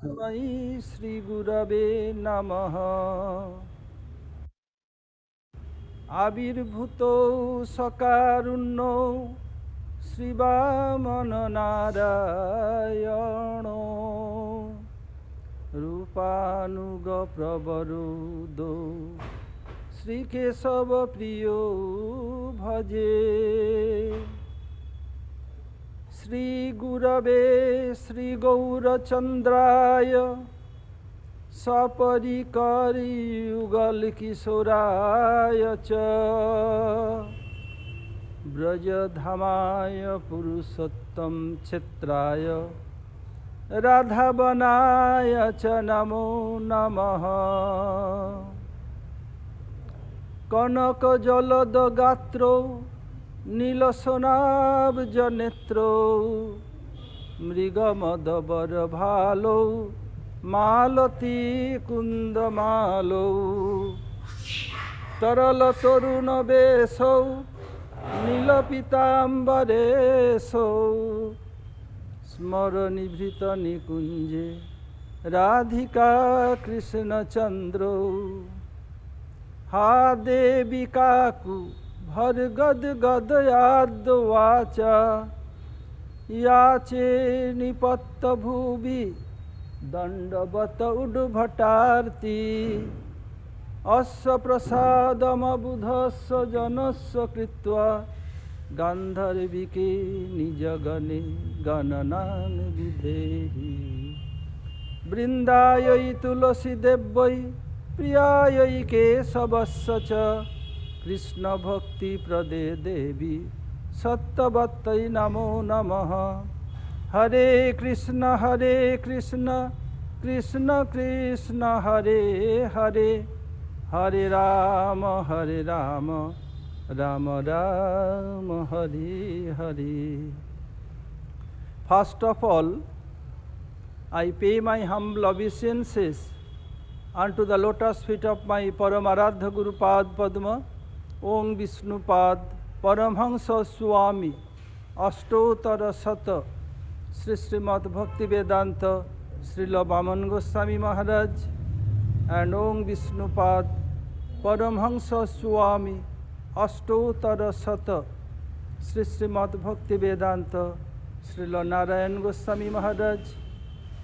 तस्मै श्री गुरवे नमः। आविर्भूतो सकारुण्यो श्रीवामन नारायणो रूपानुग प्रवरुदो श्रीकेशव प्रियो भजे। श्री गुरवे श्री गौरचंद्राय सपरिकरी युगल किशोराय च ब्रजधामाय पुरुषोत्तम क्षेत्राय राधावनाय च नमो नमः। कनक जलद गात्रो नीलसोनाब्ज नेत्रो मृगमदबर भालो मालती कुंदमालो तरल तरुण बेशौ नीलपीताम्बरेशौ स्मरनिभृत निकुंजे राधिका कृष्णचंद्रो हा देवी काकु भर्गद गदयाद वाचा याचे निपत्त भुवि दंडवत उड्भटार्ति अस्य प्रसादमबुधस्य जनस्य कृत्वा गान्धर्विके निजगणे गणनां विधेहि। वृन्दायै तुलसीदेव्यै प्रियायै केशवस्य च कृष्ण भक्ति प्रदे देवी सत्यवत्यै नमो नमः। हरे Krishna Krishna Krishna Hare Hare Hare Ram Ram Ram Hare Hare. First of all, I pay my humble obeisances unto the lotus feet of my Paramaradha Guru Pad Padma, Om Vishnupad Paramhansa Swami Ashtotara Sata Sri Srimad Bhakti Vedanta Srila Vaman Goswami Maharaj, and Om Vishnupad Paramhansa Swami Ashtotara Sata Sri Srimad Bhakti Vedanta Srila Narayan Goswami Maharaj,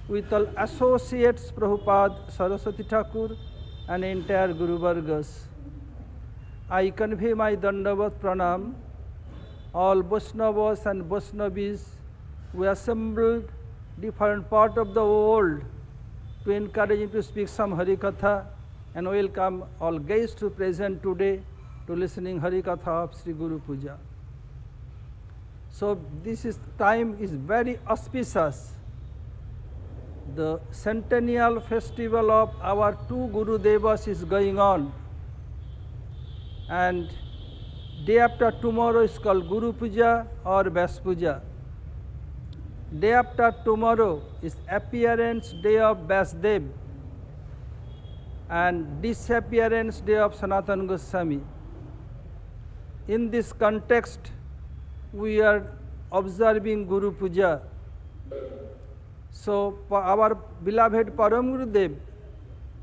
with all associates Prabhupada, Saraswati Thakur and entire Guru Vargas. I convey my Dandavat Pranam, all Vaishnavas and Vaishnavis who assembled different part of the world to encourage him to speak some Harikatha, and welcome all guests who present today to listening Harikatha of Sri Guru Puja. So time is very auspicious. The centennial festival of our two Guru Devas is going on, and day after tomorrow is called Guru Puja or Vyas Puja. Day after tomorrow is appearance day of Vyasdev and disappearance day of Sanatana Goswami. In this context, we are observing Guru Puja. So, our beloved Param Gurudev,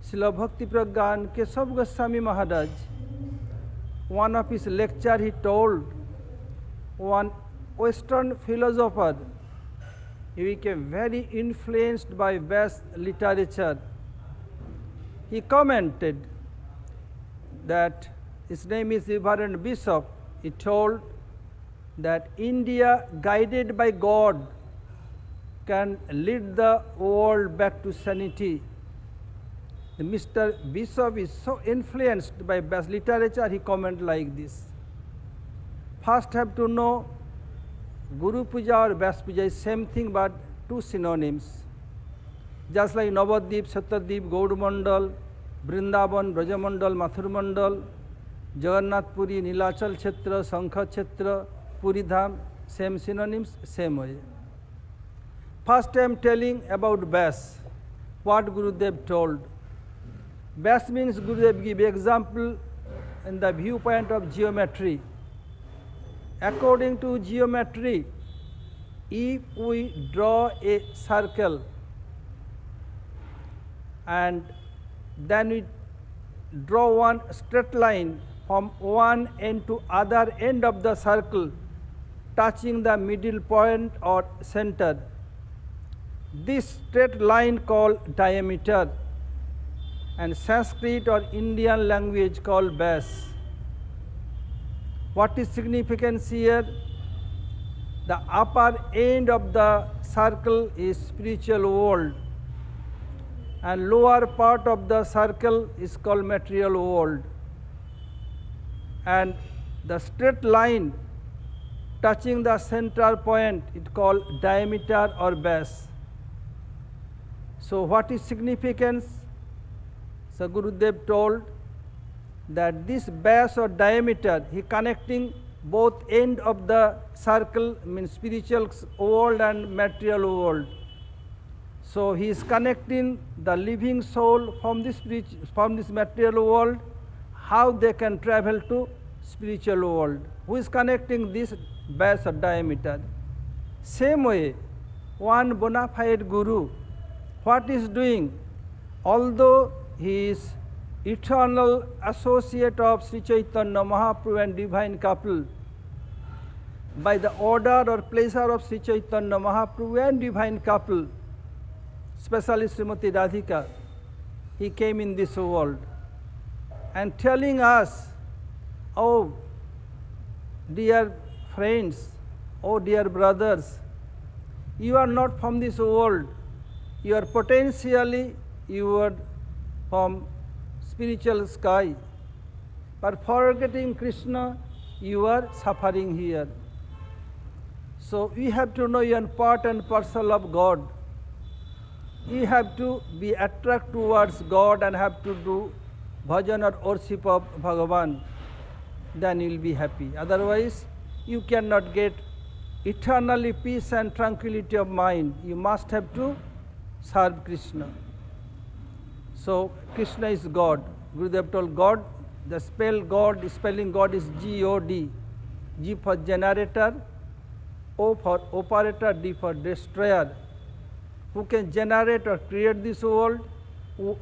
Srila Bhakti Pragyan Keshav Goswami Maharaj, one of his lecture he told, one Western philosopher, he became very influenced by Vyas literature. He commented that, his name is Reverend Bishop, he told that India, guided by God, can lead the world back to sanity. Mr. Bishop is so influenced by Vyas literature, he commented like this. First have to know Guru Puja or Vyas Puja is same thing but two synonyms. Just like Navadvip, Satyadvip, Gaudamandal, Vrindavan, Brajamandal, Mathurmandal, Jagannath Puri, Nilachal Kshetra, Shankha Kshetra, Puri Dham, same synonyms, same way. First I am telling about Vyas, what Gurudev told. Vyas means Gurudev give example in the viewpoint of geometry. According to geometry, if we draw a circle, and then we draw one straight line from one end to other end of the circle, touching the middle point or center. This straight line called diameter, and Sanskrit or Indian language called base. What is significance here? The upper end of the circle is spiritual world, and lower part of the circle is called material world. And the straight line touching the central point is called diameter or base. So what is significance? So Gurudev told that this base or diameter, he connecting both end of the circle, means spiritual world and material world. So he is connecting the living soul from this material world, how they can travel to spiritual world. Who is connecting this base or diameter? Same way, one bona fide guru, what is doing? Although he is eternal associate of Sri Chaitanya Mahaprabhu and divine couple, by the order or pleasure of Sri Chaitanya Mahaprabhu and divine couple, especially Srimati Radhika, he came in this world and telling us, oh dear friends, oh dear brothers, you are not from this world, you are potentially, you are from spiritual sky, but forgetting Krishna, you are suffering here. So we have to know you are part and parcel of God. You have to be attracted towards God and have to do bhajan or worship of Bhagavan. Then you will be happy. Otherwise, you cannot get eternally peace and tranquility of mind. You must have to serve Krishna. So Krishna is God. Gurudev told God, the spelling God is G-O-D. G for generator, O for operator, D for destroyer. Who can generate or create this world? Who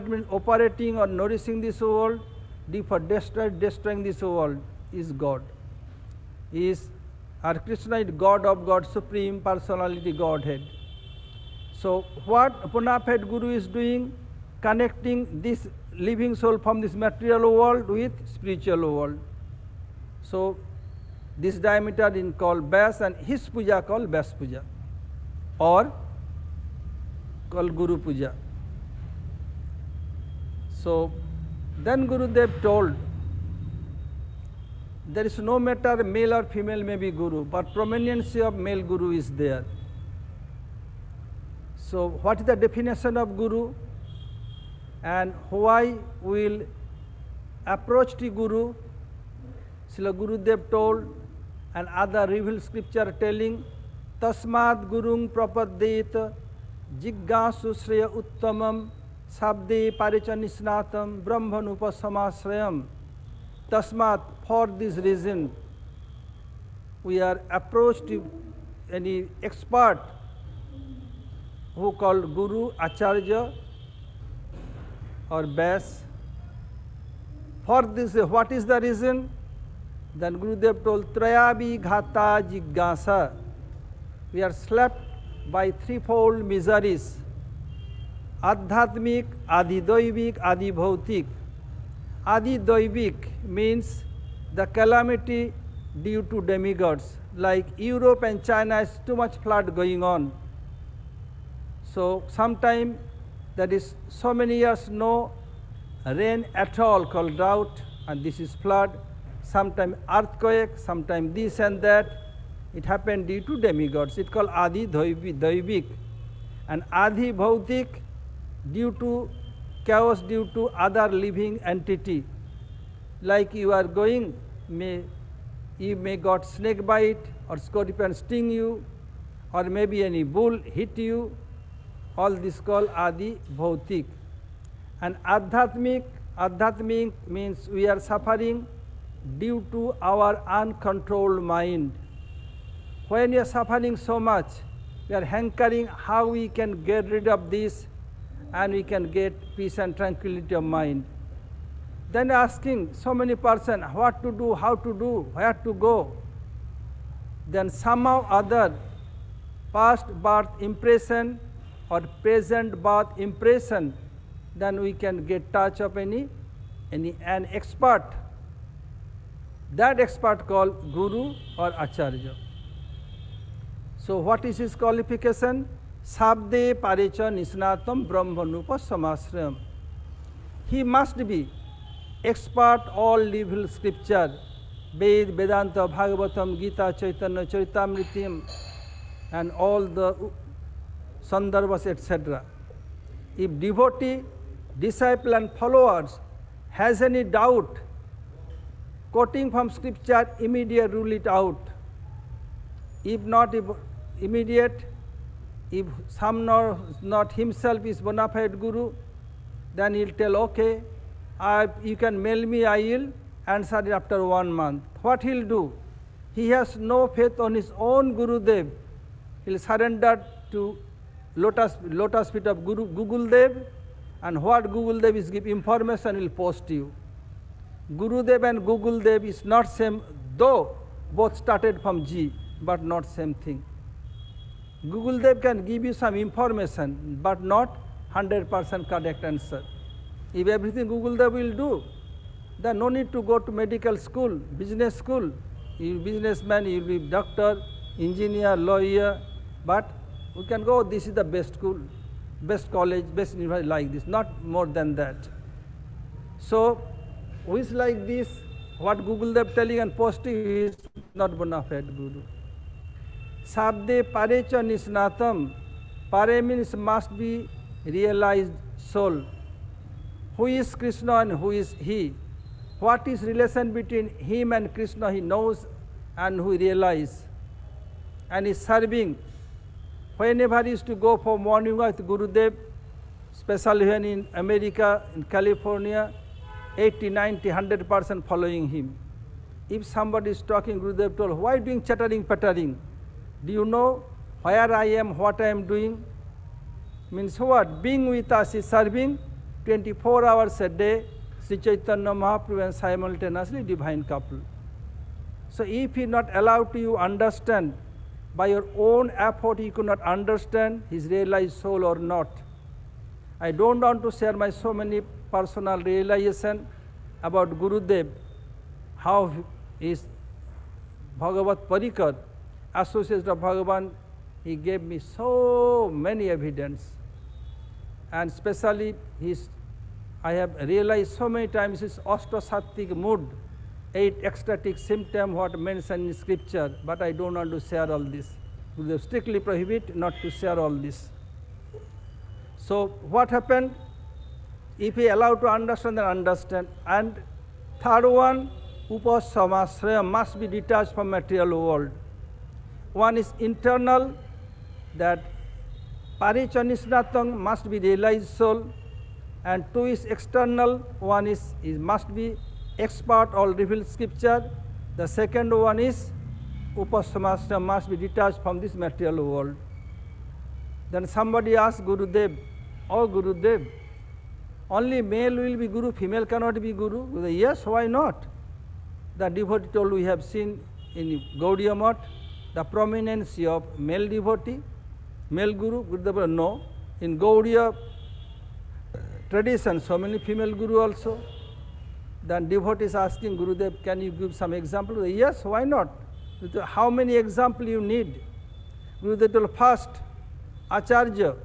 means operating or nourishing this world? D for destroying this world is God. Our Krishna is God of God, Supreme Personality Godhead. So what bona fide Guru is doing? Connecting this living soul from this material world with spiritual world. So this diameter is called base, and his puja called base puja or called Guru puja. So then Gurudev told, there is no matter male or female may be Guru, but prominence of male Guru is there. So what is the definition of Guru? And why will approach the Guru? Srila Gurudev told, and other revealed scripture telling, Tasmad Gurung Prapaddeta Jiggasu Shreya Uttamam Sabde Parichanisnatam Brahmanupasamasrayam. Tasmat, for this reason, we are approached any expert who called Guru, Acharya or Bas. For this, what is the reason? Then Gurudev told, Trayabi Ghata Jiggasa. We are slapped by threefold miseries. Adhyatmik, Adidoivik, Adibhautik. Adidoivik means the calamity due to demigods. Like Europe and China is too much flood going on. So sometime there is so many years no rain at all, called drought, and this is flood. Sometime earthquake, sometime this and that. It happened due to demigods. It's called Adi Doivik. And Adi Bhautik due to chaos due to other living entity. Like you are going, you may got snake bite or scorpion sting you, or maybe any bull hit you. All this called Adi Bhautik. And Adhyatmik means we are suffering due to our uncontrolled mind. When we are suffering so much, we are hankering how we can get rid of this, and we can get peace and tranquility of mind. Then asking so many persons what to do, how to do, where to go. Then somehow other past birth impression or present birth impression, then we can get touch of an expert. That expert called Guru or Acharya. So what is his qualification? Sabde parecha nisnatam brahmanupa samasrayam. He must be expert all living scripture, Ved, Vedanta, Bhagavatam, Gita, Chaitanya, Charitamritam, and all the Sandarbhas, etc. If devotee, disciple and followers has any doubt, quoting from scripture, immediate rule it out. If not immediate, if some not himself is bona fide guru, then he'll tell, okay, you can mail me, I will answer it after 1 month. What he'll do? He has no faith on his own Gurudev. He'll surrender to lotus feet of Google Dev, and what Google Dev is give information, he'll post you. Gurudev and Google Dev is not same, though both started from G, but not same thing. Google Dev can give you some information, but not 100% correct answer. If everything Google Dev will do, then no need to go to medical school, business school. You businessman, you will be doctor, engineer, lawyer, but we can go, this is the best school, best college, best university, like this, not more than that. So, who is like this, what Google Dev telling and posting is not bona fide Guru. Sabde parecha nisnatam. Pare means must be realized soul. Who is Krishna and who is he? What is relation between him and Krishna he knows and who realize. And is serving. Whenever he used to go for morning walk with Gurudev, especially when in America, in California, 80, 90, 100% following him. If somebody is talking, Gurudev told, why doing chattering, pattering? Do you know where I am, what I am doing? Means what? Being with us is serving 24 hours a day, Sri Chaitanya Mahaprabhu and simultaneously divine couple. So if he not allowed to you understand, by your own effort you could not understand his realized soul or not. I don't want to share my so many personal realization about Gurudev, how is Bhagavat Parikar, associate of Bhagavan, he gave me so many evidence. And especially I have realized so many times his Ashtasattvik mood, 8 ecstatic symptoms what mentioned in scripture, but I don't want to share all this. Gurudev strictly prohibit not to share all this. So what happened? If he allowed to understand, then understand. And third one, upasamasraya, must be detached from material world. One is internal, that parichanisnatang must be realized soul, and two is external, one is must be expert or revealed scripture. The second one is upasamasraya, must be detached from this material world. Then somebody asked Gurudev, oh Gurudev, only male will be Guru, female cannot be Guru? Gurudev, yes, why not? The devotee told, we have seen in Gaudiya Math, the prominence of male devotee, male Guru. Gurudev, no. In Gaudiya tradition, so many female Guru also. Then devotees asking Gurudev, can you give some example? Gurudev, yes, why not? Gurudev, how many examples you need? Gurudev told, first, Acharya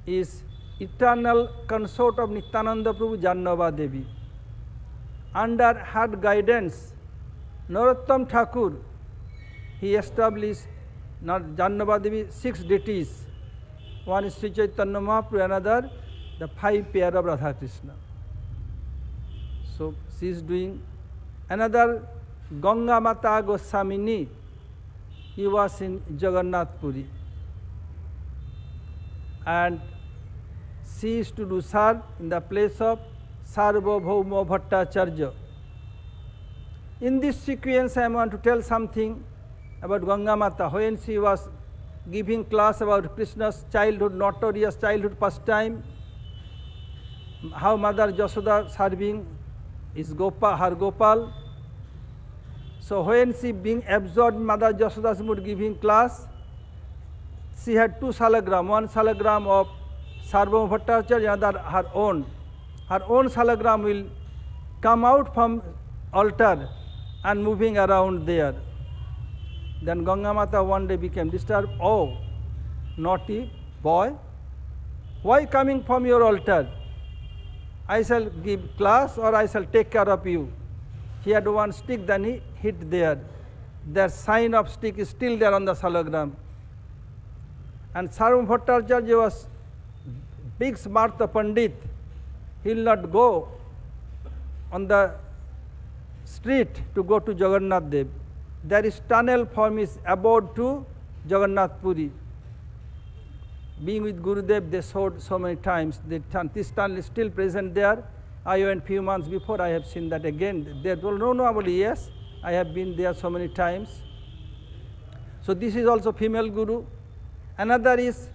is eternal consort of Nityananda Prabhu Jannava Devi. Under her guidance, Narottam Thakur, he established Jannava Devi 6 deities. One is Sri Chaitanya Mahaprabhu, another the 5 pair of Radha Krishna. So she is doing. Another Ganga Mata Goswamini, he was in Jagannath Puri. And she used to do serve in the place of Sarvabhauma Bhattacharya. In this sequence, I want to tell something about Ganga Mata. When she was giving class about Krishna's childhood, notorious childhood pastime, how Mother Jasoda serving is her Gopal. So when she being absorbed, Mother Jasoda's mood giving class, she had 2 salagram, one salagram of Sarvabhauma Bhattacharya, another her own. Her own salagram will come out from altar and moving around there. Then Ganga Mata one day became disturbed. Oh, naughty boy, why coming from your altar? I shall give class or I shall take care of you. He had one stick, then he hit there. That sign of stick is still there on the salagram. And Sarvabhauma Bhattacharya was big Smarta Pandit. He will not go on the street to go to Jagannath Dev. There is tunnel from his abode to Jagannath Puri. Being with Gurudev, they showed so many times. This tunnel is still present there. I went few months before, I have seen that again. They told, no, nobody, yes, I have been there so many times. So this is also female Guru. Another is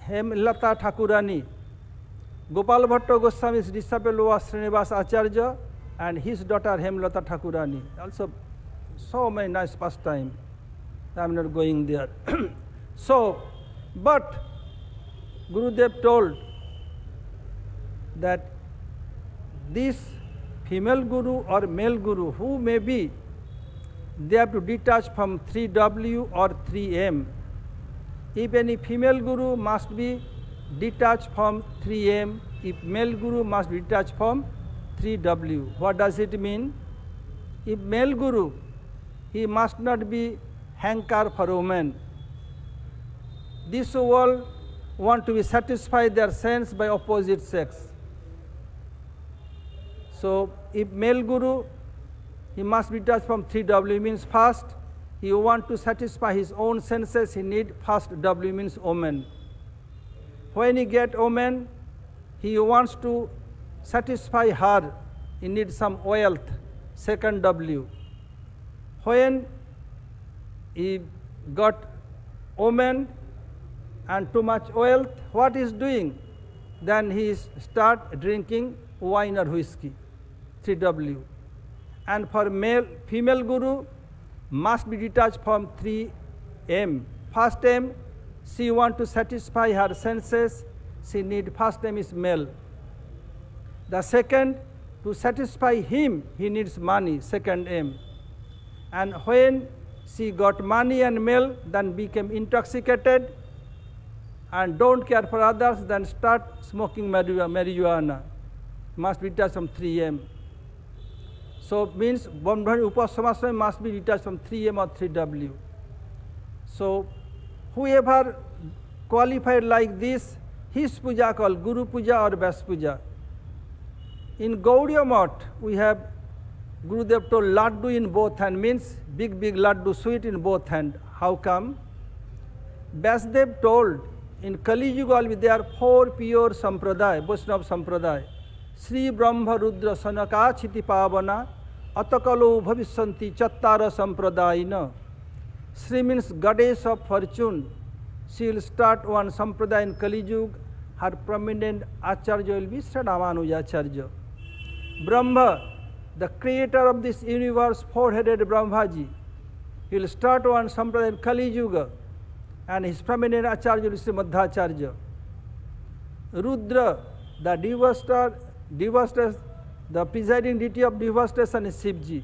Hemlata Thakurani. Gopal Bhatto Goswami's disciple was Srinivas Acharya and his daughter Hemlata Thakurani. Also so many nice pastime. I am not going there. So, but Gurudev told that this female Guru or male Guru, who may be, they have to detach from 3W or 3M. If any female Guru must be detached from 3M, if male Guru must be detached from 3W. What does it mean? If male Guru, he must not be hanker for women. This world want to be satisfied their sense by opposite sex. So if male Guru, he must be detached from 3W, means first, he want to satisfy his own senses, he need first W, means woman. When he get woman, he wants to satisfy her, he needs some wealth, second W. When he got woman and too much wealth, what he is doing? Then he start drinking wine or whiskey, 3W. And for female Guru, must be detached from 3M. First M, she want to satisfy her senses, she need, first M is male. The second, to satisfy him, he needs money, second M. And when she got money and male, then became intoxicated and don't care for others, then start smoking marijuana. Must be detached from 3M. So means Brahmacharya Upasama must be detached from 3M or 3W. So whoever qualified like this, his puja called Guru Puja or Vyas Puja. In Gaudiya Math, we have Gurudev told laddu in both hands, means big laddu, sweet in both hands. How come? Vyasdev told in Kali Yuga there are 4 pure sampradaya, Vaishnava sampradaya. Sri Brahma Rudra Sanaka Chiti Pavana Atakalo Bhavishanti Chattara Sampradayina. Sri means goddess of fortune. She will start one sampradaya in Kali Yuga. Her prominent Acharya will be Sri Ramanuja Acharya. Brahma, the creator of this universe, 4-headed Brahmaji, he will start one sampradaya in Kali Yuga, and his prominent Acharya is Sri Madhvacharya. Rudra, the devastation, the presiding deity of devastation is Shivji.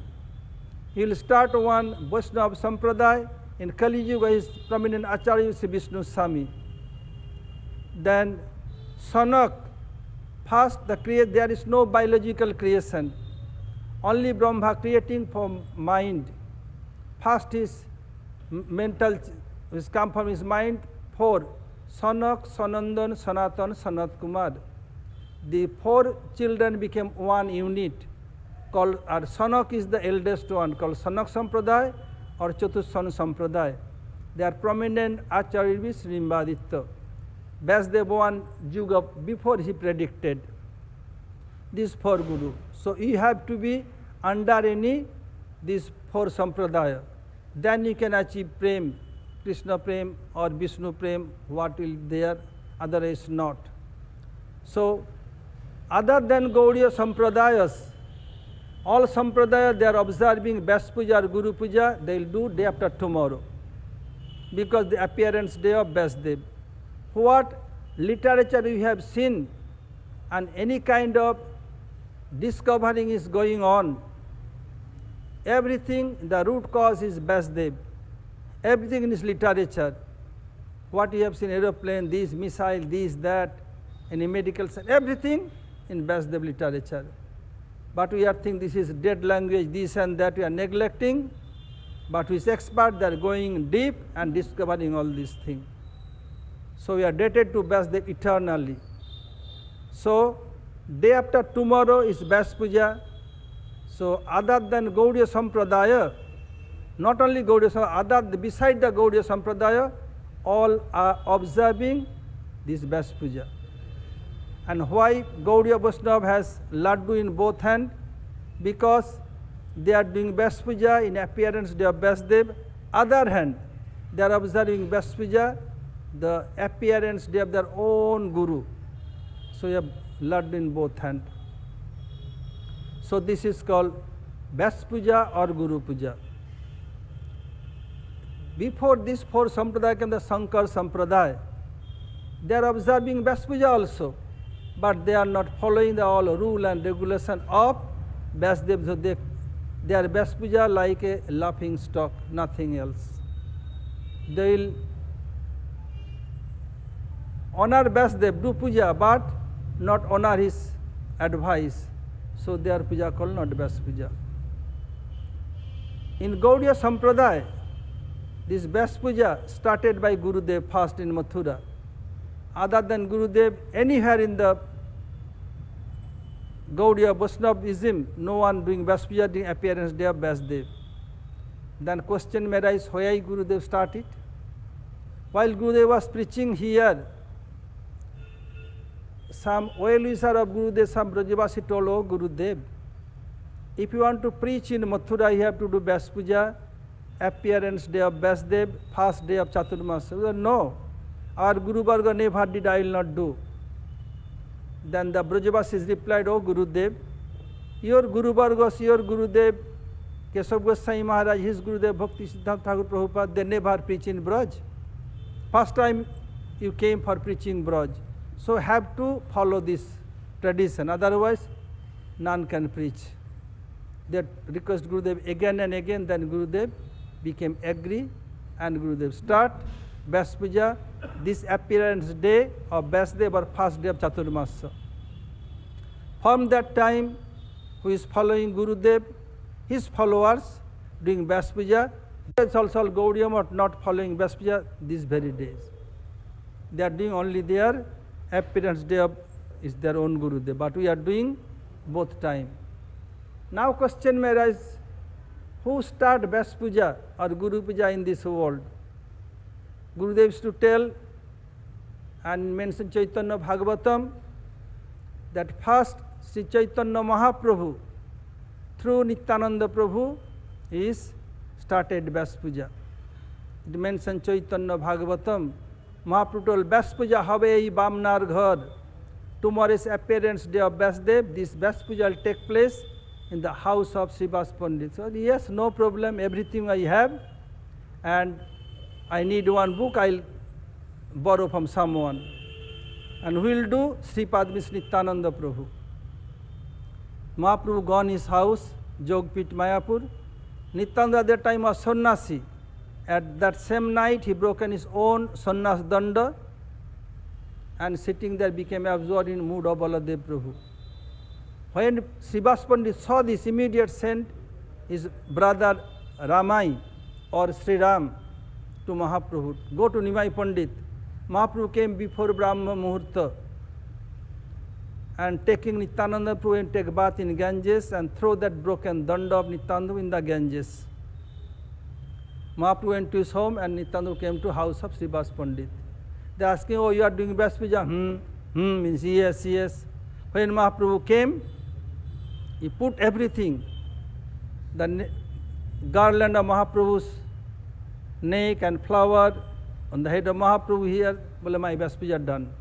He will start one Vaishnava Sampradaya. In Kali Yuga, his prominent Acharya is Vishnu Swami. Then Sanak, first there is no biological creation, only Brahma creating from mind. First is mental, which come from his mind. 4, Sanak, Sanandan, Sanatan, Sanat Kumar. The 4 children became one unit called, or Sanak is the eldest one, called Sanak Sampradaya or Chatussan Sampradaya. They are prominent Acharya is Rimbaditya. Vyasdev one Yuga before he predicted these 4 Guru. So you have to be under any these 4 Sampradaya. Then you can achieve Prem, Krishna Prem or Vishnu Prem, what will there, otherwise not. So, other than Gaudiya Sampradayas, all Sampradaya they are observing Vyas Puja or Guru Puja, they will do day after tomorrow, because the appearance day of Vyasdev. What literature you have seen and any kind of discovering is going on, everything, the root cause is Vyasdev. Everything in this literature, what you have seen, aeroplane, this, missile, this, that, any medical science, everything in Vyasdev literature. But we are thinking this is dead language, this and that, we are neglecting. But with experts, they are going deep and discovering all these things. So we are dated to Vyasdev eternally. So day after tomorrow is Vyas Puja. So other than Gaudiya Sampradaya, not only Gaudiya Sampradaya, beside the Gaudiya Sampradaya, all are observing this Vyas Puja. And why Gaudiya Vaishnava has laddu in both hands? Because they are doing Vyas Puja in appearance day of Vyasdev. Other hand, they are observing Vyas Puja, the appearance day of their own Guru. So you have laddu in both hands. So this is called Vyas Puja or Guru Puja. Before this four Sampradaya came the Shankar Sampradaya. They are observing Vyas Puja also, but they are not following the all rule and regulation of Vyasdev. So they are Vyas Puja like a laughing stock, nothing else. They will honor Vyasdev, do puja, but not honor his advice. So their puja called not Vyas Puja. In Gaudiya Sampradaya, this Vyas Puja started by Gurudev first in Mathura. Other than Gurudev, anywhere in the Gaudiya Vaishnavism, no one doing Vyas Puja during appearance day of Vyasdev. Then question may arise, why Gurudev started? While Gurudev was preaching here, some well-wisher of Gurudev, some Brajavasi told, oh Gurudev, if you want to preach in Mathura, you have to do Vyas Puja, appearance day of Vyasdev, first day of Chaturmasya. No, our Guru Varga never did, I will not do. Then the Brajavasis replied, oh Gurudev, your Guru Vargas, your Gurudev, Keshav Goswami Maharaj, his Gurudev Bhakti Siddhanta Thakur Prabhupada, they never preach in Braj. First time you came for preaching Braj. So have to follow this tradition, otherwise none can preach. They request Gurudev again and again, then Gurudev became agree and Gurudev start Vyas Puja, this appearance day of Vyasdev or first day of Chaturmasya. From that time, who is following Gurudev, his followers doing Vyas Puja, it's also Gaudiya not following Vyas Puja these very days. They are doing only their appearance day of is their own Gurudev, but we are doing both time. Now question may arise, who start Vyas Puja or Guru Puja in this world? Gurudev used to tell and mention Chaitanya Bhagavatam that first Sri Chaitanya Mahaprabhu through Nityananda Prabhu is started Vyas Puja. It mentions Chaitanya Bhagavatam. Mahaprabhu told Vyas Puja have ei Bamnar Ghar. Tomorrow's appearance day of Vyasdev, this Vyas Puja will take place in the house of Srivas Pandit. So yes, no problem, everything I have, and I need one book, I'll borrow from someone. And we will do Sripad Miss Nityananda Prabhu. Mahaprabhu gone his house, Jogpit Mayapur. Nityananda at that time was sannyasi. At that same night he broken his own sannyas danda and sitting there became absorbed in mood of Baladev Prabhu. When Srivas Pandit saw this, immediate sent his brother Ramai or Sri Ram to Mahaprabhu, go to Nimai Pandit. Mahaprabhu came before Brahma Muhurta and taking Nityananda Prabhu and take bath in Ganges and throw that broken danda of Nityananda in the Ganges. Mahaprabhu went to his home and Nityananda came to house of Srivas Pandit. They asked him, oh, you are doing Vyas Puja? Means yes, yes. When Mahaprabhu came, he put everything, the garland of Mahaprabhu's neck and flower on the head of Mahaprabhu here, well, my Vyas Puja done.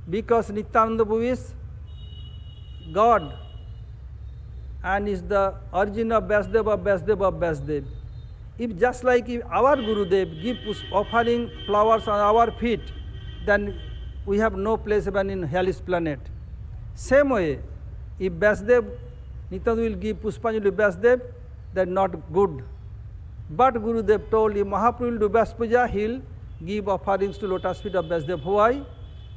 because Nityananda Prabhu is God and is the origin of Vyasdeva, Vyasdeva, Vyasdev. If just like if our Gurudev give offering flowers on our feet, then we have no place even in hellish planet. Same way, if Vyasdev, Nityananda will give Puspanjali to Vyasdev, that's not good. But Gurudev told if Mahaprabhu will do Vyas Puja, he will give offerings to lotus feet of Vyasdev. Why?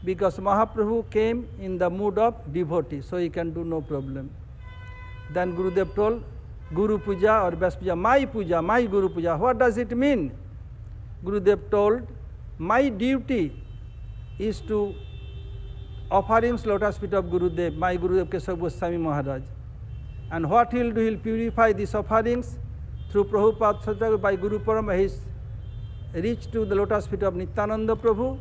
Because Mahaprabhu came in the mood of devotee, so he can do no problem. Then Gurudev told, Guru Puja or Vyas Puja, my Guru Puja. What does it mean? Gurudev told, my duty is to offerings lotus feet of Gurudev, my Gurudev Keshav Goswami Maharaj. And what he will do, he will purify these offerings through Prabhupada Sattva by Guru Parama. He is reached to the lotus feet of Nityananda Prabhu,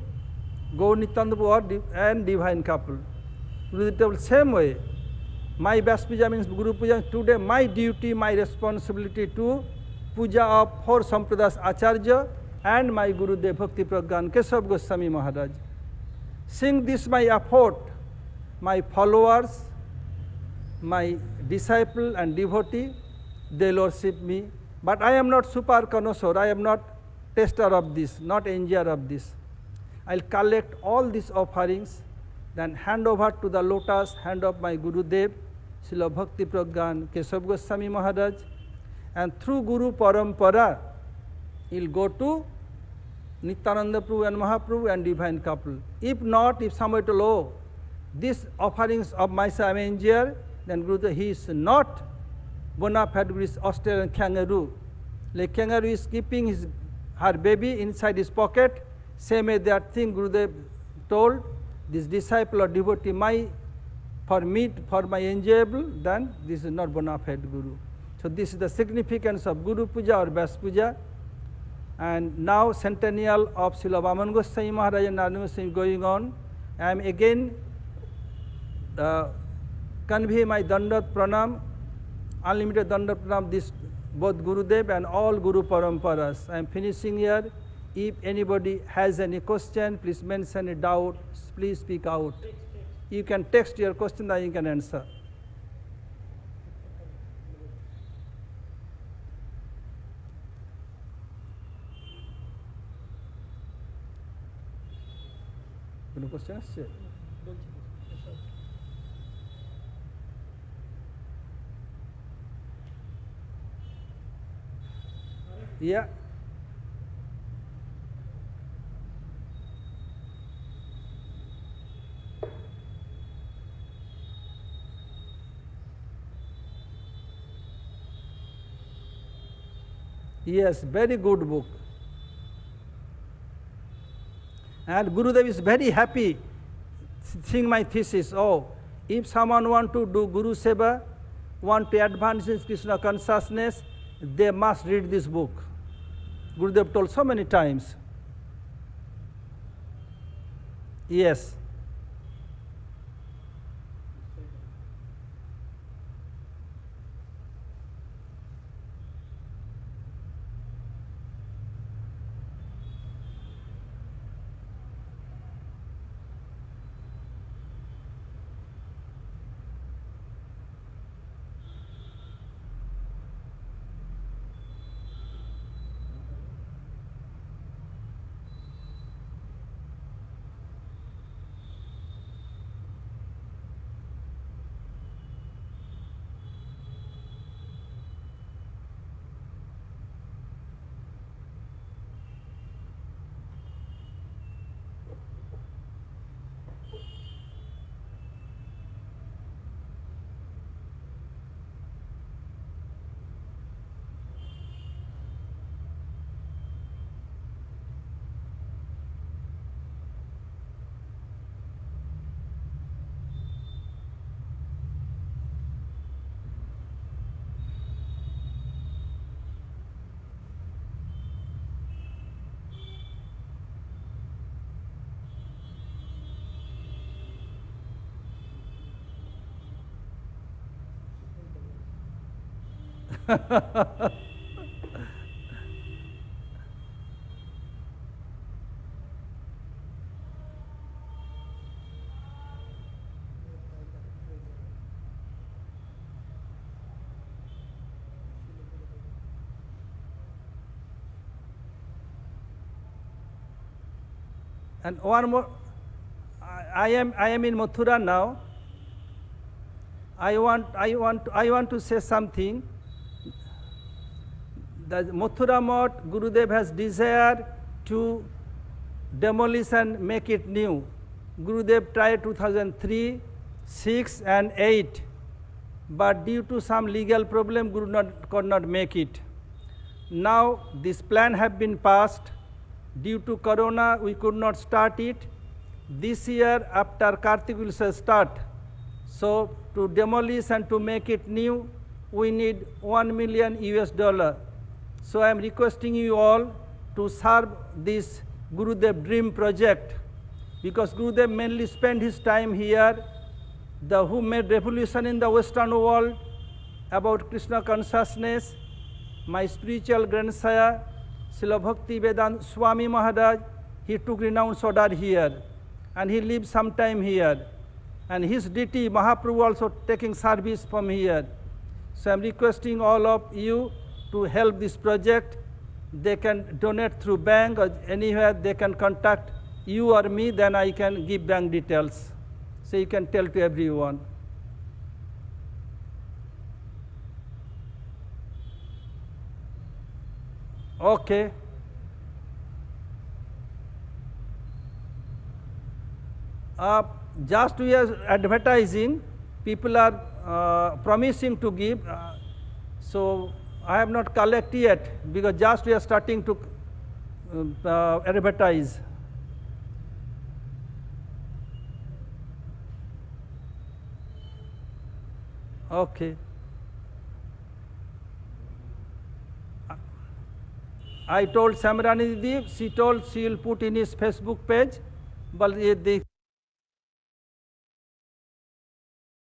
Gaur Nityananda Prabhu and divine couple. Gurudev told same way, my Vyas Puja means Guru Puja. Today my duty, my responsibility to Puja of 4 Sampradas Acharya and my Gurudev Bhakti Pragyan Keshav Goswami Maharaj. Seeing this my effort, my followers, my disciple and devotee, they worship me. But I am not super connoisseur, I am not tester of this, not enjoyer of this. I will collect all these offerings, then hand over to the lotus hand of my Gurudev, Srila Bhakti Pragyan Keshav Goswami Maharaj, and through Guru Parampara, he will go to Nityananda Prabhu and Mahaprabhu and divine couple. If not, if somebody told, oh, these offerings of myself I am enjoyer, then Gurudev, he is not bona fide Guru, is Australian kangaroo. Like kangaroo is keeping her baby inside his pocket, same way that thing Gurudev told, this disciple or devotee, for me, for my enjoyable, then this is not bona fide Guru. So this is the significance of Guru Puja or Vyas Puja. And now centennial of Srila Vaman Goswami Maharaj and Narayana Goswami going on. I am again convey my Dandat Pranam, unlimited Dandat Pranam, this both Gurudev and all Guru Paramparas. I am finishing here. If anybody has any question, please mention a doubt, please speak out. You can text your question, then you can answer. Any question? Yeah. Yes, very good book. And Gurudev is very happy seeing my thesis. Oh, if someone want to do Guru Seva, want to advance in Krishna consciousness, they must read this book. Gurudev told so many times. Yes. And one more, I am in Mathura now. I want to say something. The Mathura Math, Gurudev has desire to demolish and make it new. Gurudev tried 2003, 6 and 8, but due to some legal problem, Guru could not make it. Now this plan have been passed. Due to Corona, we could not start it. This year, after Kartik will start. So to demolish and to make it new, we need $1 million US. So I am requesting you all to serve this Gurudev Dream Project, because Gurudev mainly spent his time here, who made revolution in the Western world about Krishna consciousness. My spiritual grandsire, Srila Bhakti Vedanta Swami Maharaj, he took renounced order here, and he lived some time here. And his deity, Mahaprabhu, also taking service from here. So I am requesting all of you to help this project. They can donate through bank or anywhere. They can contact you or me, then I can give bank details. So you can tell to everyone. Okay. Just we are advertising, people are promising to give. So I have not collected yet, because just we are starting to advertise. Okay. I told Samrani Didi, she told she will put in his Facebook page, but they